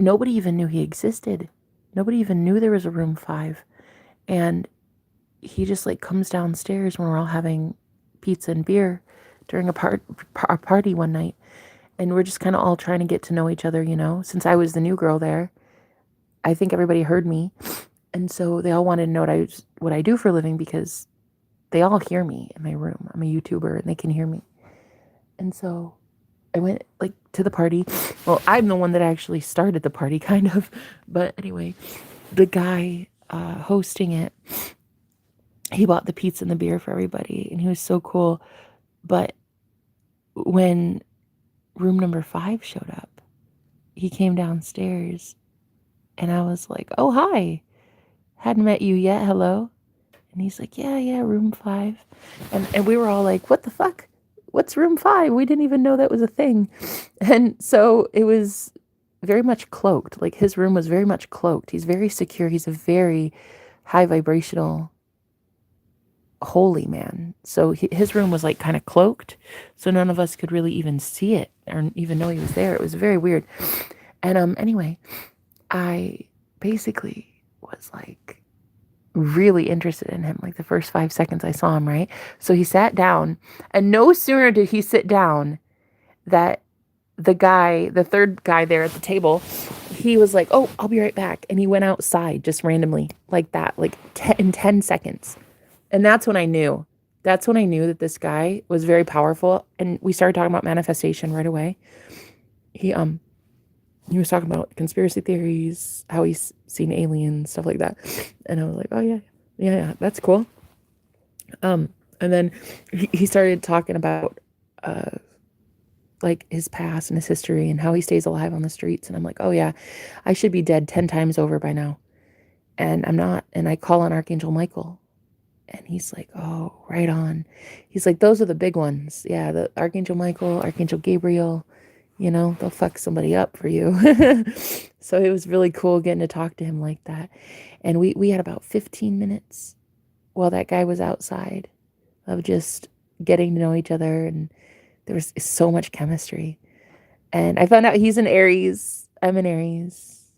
nobody even knew he existed. Nobody even knew there was a room 5. And he just like comes downstairs when we're all having pizza and beer during a party one night. And we're just kind of all trying to get to know each other, you know, since I was the new girl there. I think everybody heard me. And so they all wanted to know what I do for a living because they all hear me in my room. I'm a YouTuber and they can hear me. And so I went like to the party. Well, I'm the one that actually started the party kind of. But anyway, the guy hosting it, he bought the pizza and the beer for everybody. And he was so cool. But when room number 5 showed up, he came downstairs and I was like, oh, hi. Hadn't met you yet. Hello. And he's like, yeah, room 5. And we were all like, what the fuck? What's room 5? We didn't even know that was a thing. And so it was very much cloaked. Like his room was very much cloaked. He's very secure. He's a very high vibrational, holy man. So his room was like kind of cloaked. So none of us could really even see it or even know he was there. It was very weird. And anyway, I basically was like really interested in him. Like the first 5 seconds I saw him, right? So he sat down, and no sooner did he sit down that the third guy there at the table, he was like, oh, I'll be right back. And he went outside just randomly like that, like in 10 seconds. And that's when I knew that this guy was very powerful. And we started talking about manifestation right away. He was talking about conspiracy theories, how he's seen aliens, stuff like that. And I was like, oh yeah, that's cool. And then he started talking about like his past and his history and how he stays alive on the streets. And I'm like, oh yeah, I should be dead 10 times over by now. And I'm not. And I call on Archangel Michael. And he's like, oh, right on. He's like, those are the big ones. Yeah, the Archangel Michael, Archangel Gabriel, you know, they'll fuck somebody up for you. So it was really cool getting to talk to him like that. And we had about 15 minutes while that guy was outside of just getting to know each other. And there was so much chemistry. And I found out he's an Aries. I'm an Aries.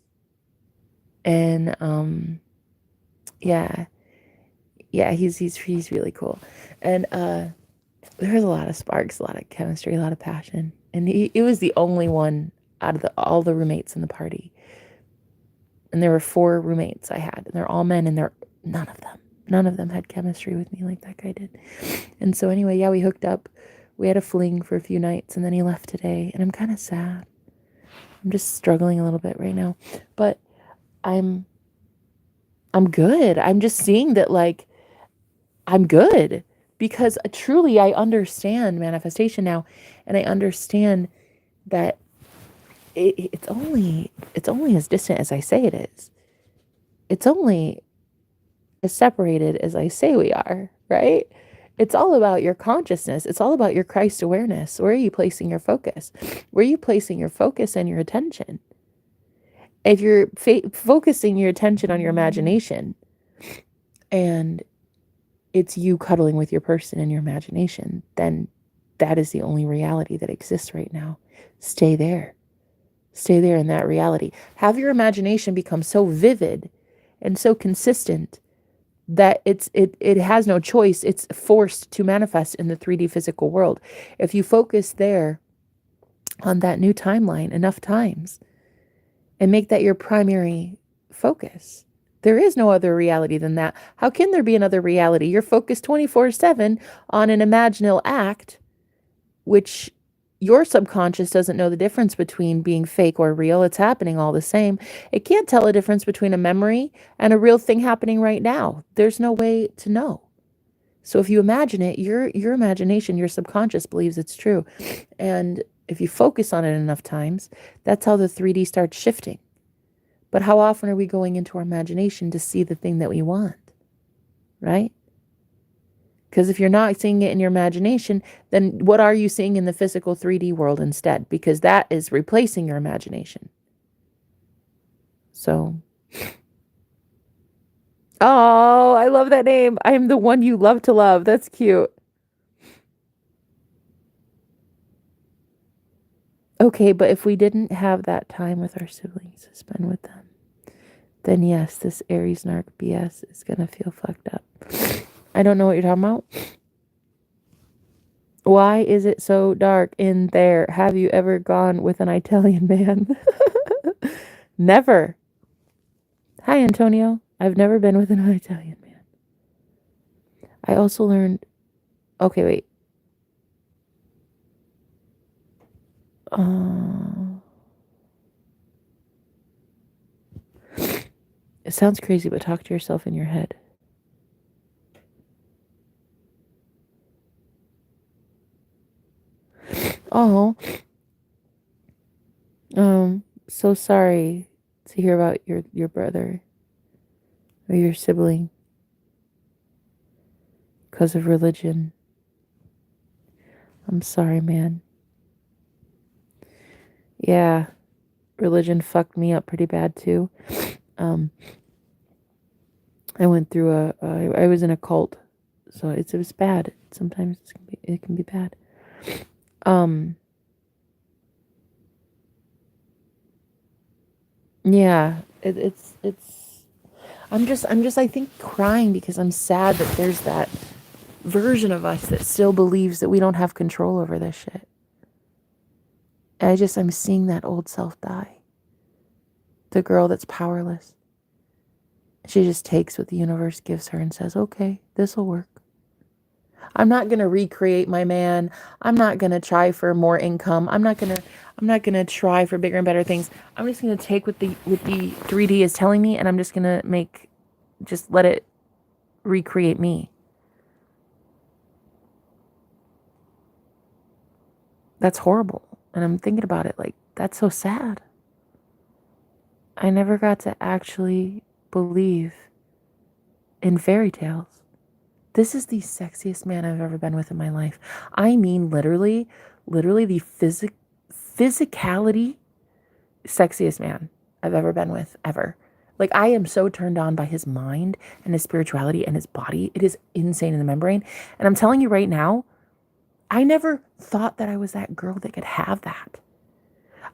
And yeah, he's really cool. And there was a lot of sparks, a lot of chemistry, a lot of passion. And it was the only one out of all the roommates in the party. And there were 4 roommates I had, and they're all men, and none of them had chemistry with me like that guy did. And so anyway, yeah, we hooked up. We had a fling for a few nights, and then he left today, and I'm kind of sad. I'm just struggling a little bit right now, but I'm good. I'm just seeing that, like, I'm good because truly I understand manifestation now, and I understand that it's only as distant as I say it is. It's only as separated as I say we are, right? It's all about your consciousness. It's all about your Christ awareness. Where are you placing your focus? Where are you placing your focus and your attention? If you're focusing your attention on your imagination, and it's you cuddling with your person in your imagination, then that is the only reality that exists right now. Stay there. Stay there in that reality. Have your imagination become so vivid and so consistent that it has no choice. It's forced to manifest in the 3D physical world. If you focus there on that new timeline enough times and make that your primary focus, There is no other reality than that. How can there be another reality? You're focused 24/7 on an imaginal act, which your subconscious doesn't know the difference between being fake or real. It's happening all the same. It can't tell a difference between a memory and a real thing happening right now. There's no way to know. So if you imagine it, your imagination, your subconscious believes it's true. And if you focus on it enough times, that's how the 3D starts shifting. But how often are we going into our imagination to see the thing that we want? Right? Because if you're not seeing it in your imagination, then what are you seeing in the physical 3D world instead? Because that is replacing your imagination. So, oh, I love that name. I am the one you love to love. That's cute. Okay, but if we didn't have that time with our siblings to spend with them, then yes, this Aries narc BS is going to feel fucked up. I don't know what you're talking about. Why is it so dark in there? Have you ever gone with an Italian man? Never. Hi, Antonio. I've never been with an Italian man. I also learned... Okay, wait. It sounds crazy, but talk to yourself in your head. Oh. So sorry to hear about your brother or your sibling because of religion. I'm sorry, man. Yeah, religion fucked me up pretty bad too. I went through I was in a cult, so it was bad. Sometimes it can be bad. Yeah, it's I'm just I think crying because I'm sad that there's that version of us that still believes that we don't have control over this shit. I'm seeing that old self die. The girl that's powerless. She just takes what the universe gives her and says, okay, this'll work. I'm not going to recreate my man. I'm not going to try for more income. I'm not going to try for bigger and better things. I'm just going to take what the 3D is telling me, and I'm just going to just let it recreate me. That's horrible. And I'm thinking about it like, that's so sad. I never got to actually believe in fairy tales. This is the sexiest man I've ever been with in my life. I mean, literally the physicality sexiest man I've ever been with, ever. Like, I am so turned on by his mind and his spirituality and his body. It is insane in the membrane. And I'm telling you right now, I never thought that I was that girl that could have that.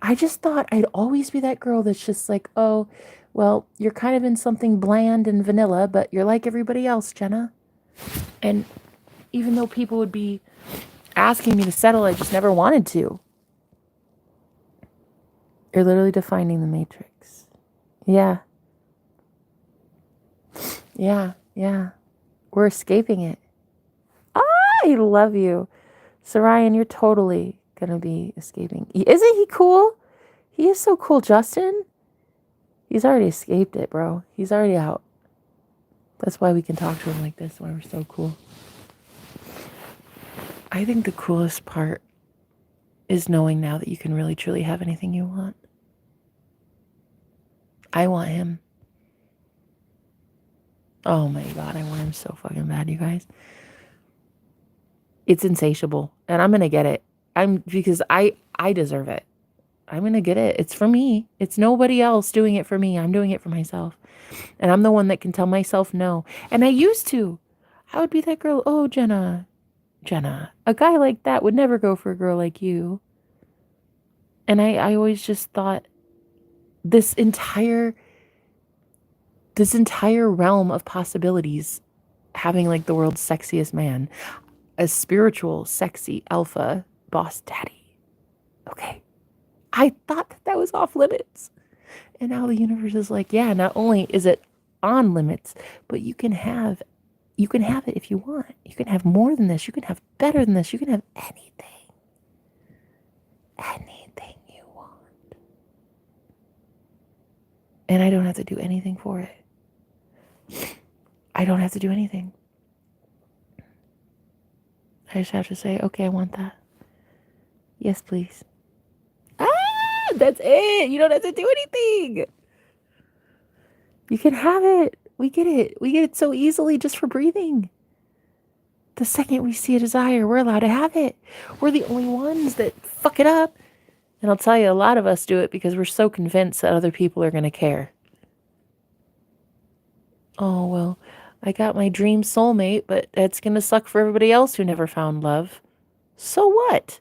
I just thought I'd always be that girl that's just like, oh, well, you're kind of in something bland and vanilla, but you're like everybody else, Jenna. And even though people would be asking me to settle, I just never wanted to. You're literally defining the matrix. Yeah. Yeah. We're escaping it. I love you. Sarayan, you're totally going to be escaping. Isn't he cool? He is so cool, Justin. He's already escaped it, bro. He's already out. That's why we can talk to him like this, why we're so cool. I think the coolest part is knowing now that you can really, truly have anything you want. I want him. Oh my God, I want him so fucking bad, you guys. It's insatiable, and I'm going to get it. Because I deserve it. I'm going to get it. It's for me. It's nobody else doing it for me. I'm doing it for myself. And I'm the one that can tell myself no. And I used to. I would be that girl. Oh, Jenna, a guy like that would never go for a girl like you. And I always just thought this entire realm of possibilities, having like the world's sexiest man, a spiritual, sexy alpha boss daddy. Okay. I thought that was off limits. And now the universe is like, yeah, not only is it on limits, but you can have it if you want. You can have more than this. You can have better than this. You can have anything you want. And I don't have to do anything for it. I don't have to do anything. I just have to say, okay, I want that. Yes, please. That's it. You don't have to do anything. You can have it. We get it. We get it so easily just for breathing. The second we see a desire, we're allowed to have it. We're the only ones that fuck it up. And I'll tell you, a lot of us do it because we're so convinced that other people are going to care. Oh, well, I got my dream soulmate, but that's going to suck for everybody else who never found love. So what?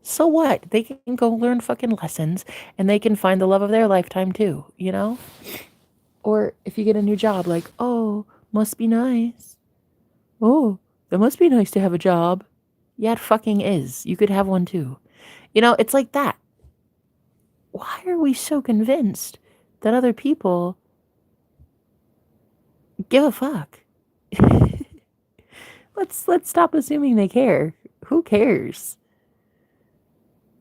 So what? They can go learn fucking lessons and they can find the love of their lifetime too, you know? Or if you get a new job, like, oh, must be nice. Oh, it must be nice to have a job. Yeah, it fucking is. You could have one too. You know, it's like that. Why are we so convinced that other people give a fuck? Let's stop assuming they care. Who cares?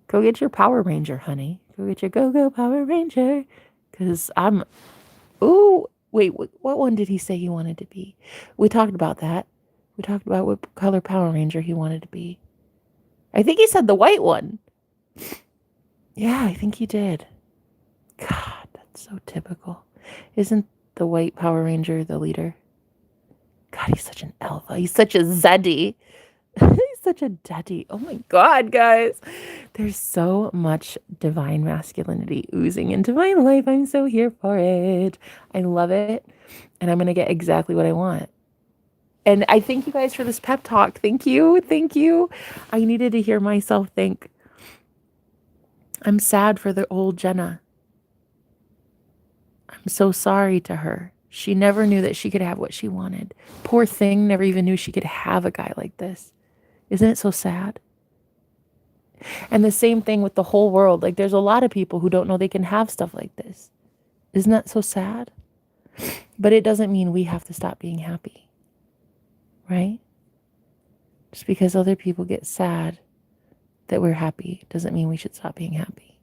Go get your Power Ranger, honey. Go get your Go Power Ranger. Because ooh, wait, what one did he say he wanted to be? We talked about that. We talked about what color Power Ranger he wanted to be. I think he said the white one. Yeah, I think he did. God, that's so typical. Isn't the white Power Ranger the leader? God, he's such an alpha. He's such a zaddy. He's such a daddy. Oh my God, guys. There's so much divine masculinity oozing into my life. I'm so here for it. I love it. And I'm going to get exactly what I want. And I thank you guys for this pep talk. Thank you. Thank you. I needed to hear myself think. I'm sad for the old Jenna. I'm so sorry to her. She never knew that she could have what she wanted. Poor thing, never even knew she could have a guy like this. Isn't it so sad? And the same thing with the whole world. Like, there's a lot of people who don't know they can have stuff like this. Isn't that so sad? But it doesn't mean we have to stop being happy. Right? Just because other people get sad that we're happy doesn't mean we should stop being happy.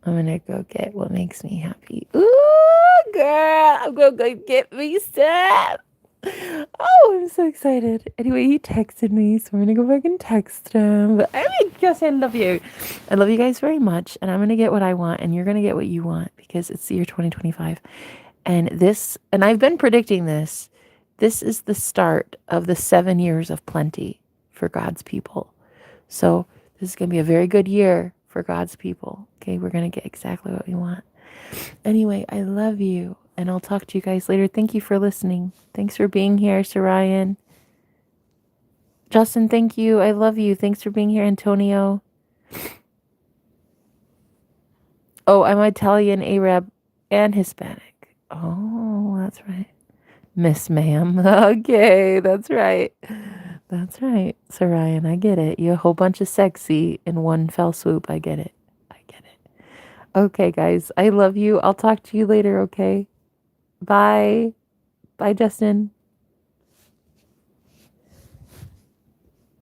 I'm going to go get what makes me happy. Ooh, girl, I'm going to go get me stuff. Oh, I'm so excited. Anyway, he texted me, so I'm going to go back and text him. But I mean, yes, I love you. I love you guys very much, and I'm going to get what I want, and you're going to get what you want, because it's the year 2025. And I've been predicting this. This is the start of the 7 years of plenty for God's people. So this is going to be a very good year for God's people. Okay, we're going to get exactly what we want. Anyway, I love you, and I'll talk to you guys later. Thank you for listening. Thanks for being here, Sarayan. Justin, thank you. I love you. Thanks for being here, Antonio. Oh, I'm Italian, Arab, and Hispanic. Oh, that's right. Miss Ma'am. Okay, that's right. That's right, Sarayan. I get it. You're a whole bunch of sexy in one fell swoop. I get it. I get it. Okay, guys. I love you. I'll talk to you later, okay? Bye. Bye, Justin.